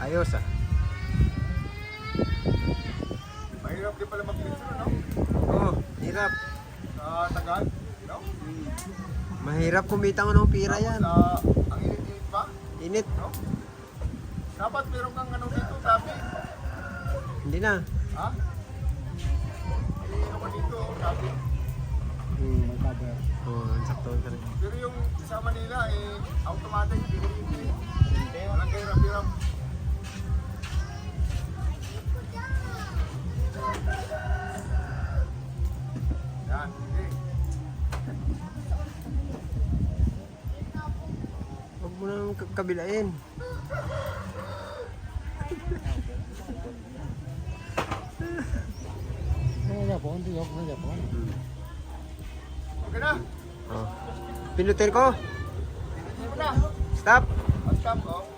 Ayos ah. Mahirap din pala mag-picture, no? Oo, hirap. Sa Tagal, no? Mahirap kumita ng pira yan. Ang init-init pa, Init. no? Dapat meron kang ano dito, sabi. Hindi na. Ha? Ano ka dito, sabi. May cover. Oo, sakto ka rin. Pero yung sa Manila, automatic, hindi. Walang kahirap-hirap. Yan, sige. Huwag mo nang kabilain. Japon, di yok na Japon. Okay na? Oh. Pinutin ko. Sige na. Stop. Stop, oh.